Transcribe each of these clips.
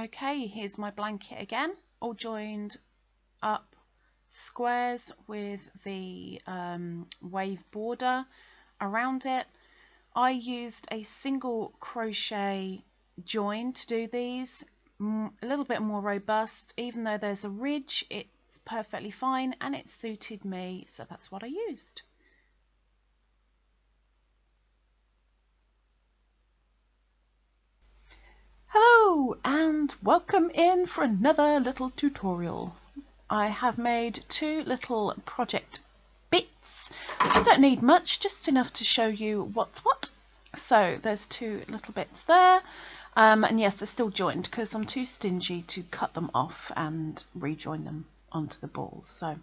Okay, here's my blanket again, all joined up squares with the wave border around it. I used a single crochet join to do these, a little bit more robust. Even though there's a ridge, it's perfectly fine and it suited me, so that's what I used. Hello and welcome in for another little tutorial. I have made two little project bits. I don't need much, just enough to show you what's what. So there's two little bits there, and yes, they're still joined because I'm too stingy to cut them off and rejoin them onto the balls. So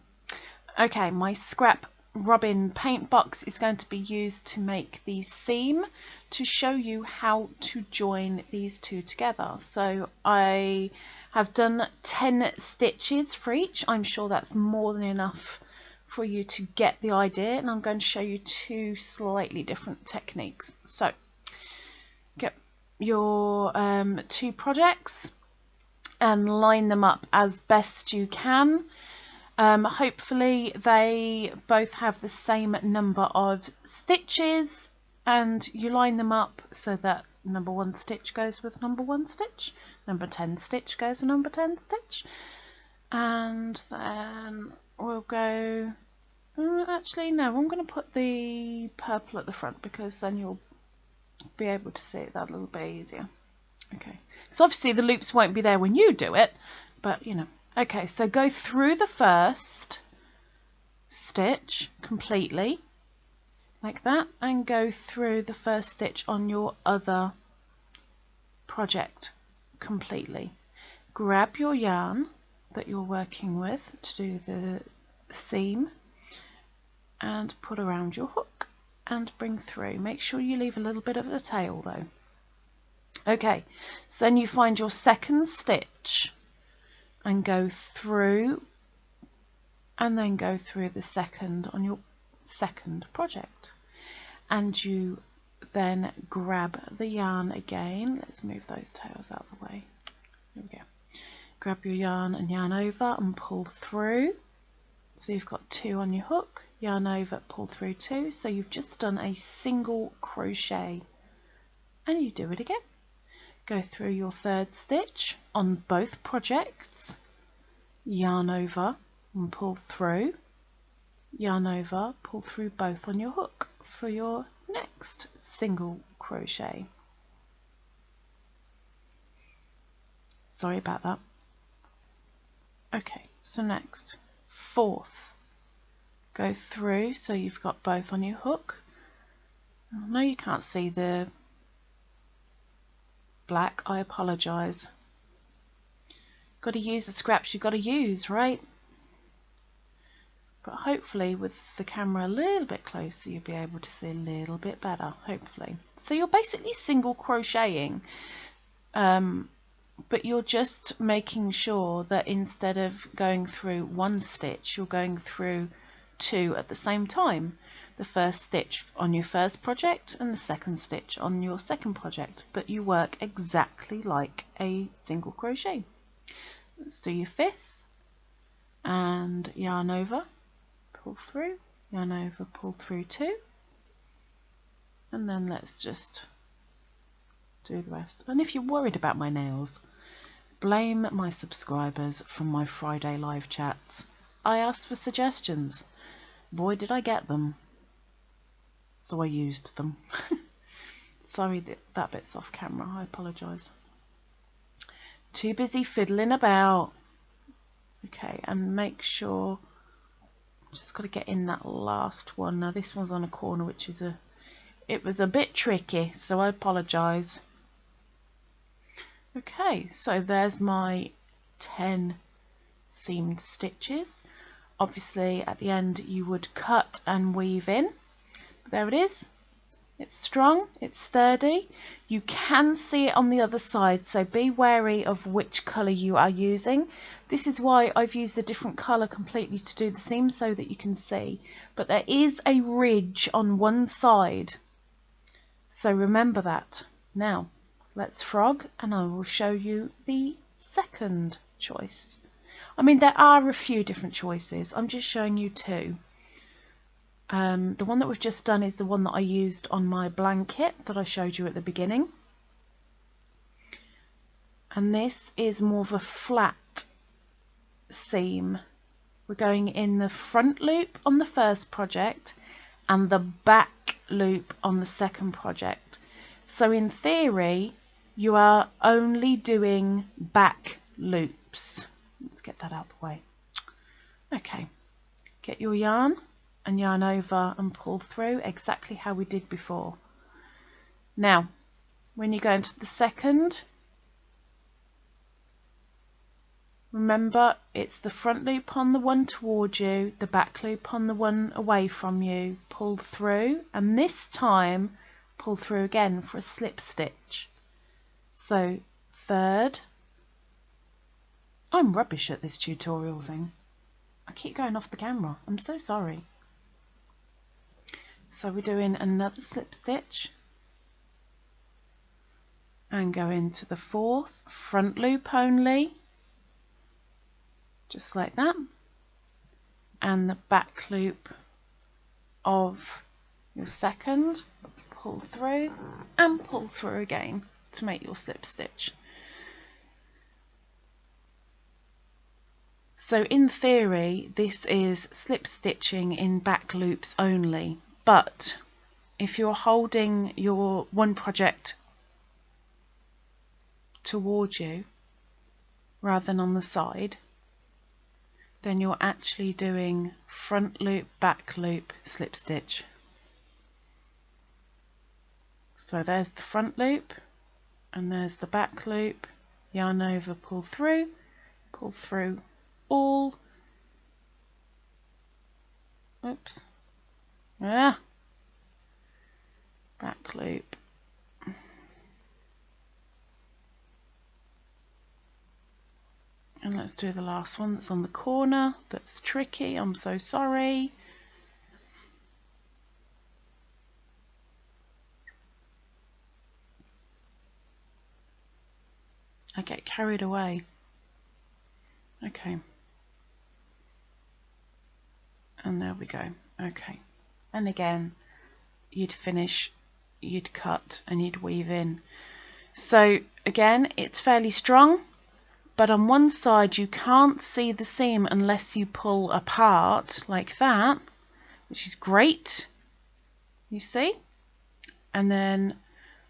okay, my scrap Robin paint box is going to be used to make the seam to show you how to join these two together. So I have done 10 stitches for each. I'm sure that's more than enough for you to get the idea, and I'm going to show you two slightly different techniques. So get your two projects and line them up as best you can. Hopefully they both have the same number of stitches, and you line them up so that number 1 stitch goes with number 1 stitch, number 10 stitch goes with number 10 stitch, and then we'll go, actually no, I'm going to put the purple at the front because then you'll be able to see it that a little bit easier. Okay, so obviously the loops won't be there when you do it, but you know. Okay, so go through the first stitch completely, like that, and go through the first stitch on your other project completely. Grab your yarn that you're working with to do the seam and put around your hook and bring through. Make sure you leave a little bit of a tail though. Okay, so then you find your second stitch and go through, and then go through the second on your second project, and you then grab the yarn again. Let's move those tails out of the way. There we go. Grab your yarn and yarn over and pull through, so you've got 2 on your hook, yarn over, pull through 2, so you've just done a single crochet, and you do it again. Go through your third stitch on both projects, yarn over and pull through, yarn over, pull through both on your hook for your next single crochet. Sorry about that. Okay, so next, fourth, go through so you've got both on your hook. I know you can't see the black, I apologise. Got to use the scraps you've got to use, right? But hopefully with the camera a little bit closer you'll be able to see a little bit better, hopefully. So you're basically single crocheting, but you're just making sure that instead of going through 1 stitch, you're going through 2 at the same time. The first stitch on your first project and the second stitch on your second project, but you work exactly like a single crochet. So let's do your 5th, and yarn over, pull through, yarn over, pull through 2, and then let's just do the rest. And if you're worried about my nails, blame my subscribers from my Friday live chats. I asked for suggestions. Boy, did I get them. So I used them. Sorry that bit's off camera, I apologise. Too busy fiddling about. Okay, and make sure, just got to get in that last one. Now this one's on a corner, which is it was a bit tricky, so I apologise. Okay, so there's my 10 seamed stitches. Obviously at the end you would cut and weave in. There it is. It's strong, it's sturdy. You can see it on the other side, so be wary of which colour you are using. This is why I've used a different colour completely to do the seam, so that you can see. But there is a ridge on one side, so remember that. Now let's frog and I will show you the second choice. I mean, there are a few different choices. I'm just showing you two. The one that we've just done is the one that I used on my blanket that I showed you at the beginning. And this is more of a flat seam. We're going in the front loop on the first project and the back loop on the second project. So in theory, you are only doing back loops. Let's get that out of the way. Okay, get your yarn and yarn over and pull through exactly how we did before. Now, when you go into the second, remember it's the front loop on the one towards you, the back loop on the one away from you, pull through, and this time pull through again for a slip stitch. So third, I'm rubbish at this tutorial thing. I keep going off the camera, I'm so sorry. So we're doing another slip stitch and go into the fourth, front loop only, just like that, and the back loop of your second, pull through and pull through again to make your slip stitch. So in theory this is slip stitching in back loops only, but if you're holding your one project towards you rather than on the side, then you're actually doing front loop, back loop, slip stitch. So there's the front loop and there's the back loop, yarn over, pull through all, oops, back loop, and let's do the last one that's on the corner. That's tricky, I'm so sorry. I get carried away. Okay. And there we go. Okay. And again, you'd finish, you'd cut, and you'd weave in. So again, it's fairly strong, but on one side you can't see the seam unless you pull apart like that, which is great, you see. And then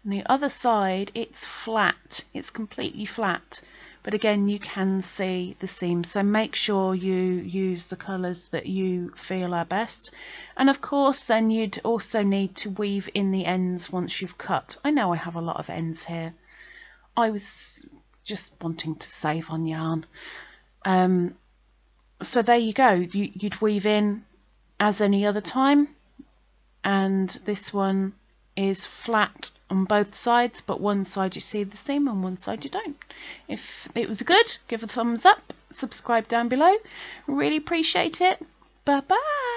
on the other side it's flat, it's completely flat, but again you can see the seam, so make sure you use the colours that you feel are best. And of course then you'd also need to weave in the ends once you've cut. I know I have a lot of ends here, I was just wanting to save on yarn. So there you go, you'd weave in as any other time, and this one is flat on both sides, but one side you see the seam and one side you don't. If it was good, give a thumbs up, subscribe down below, really appreciate it. Bye bye.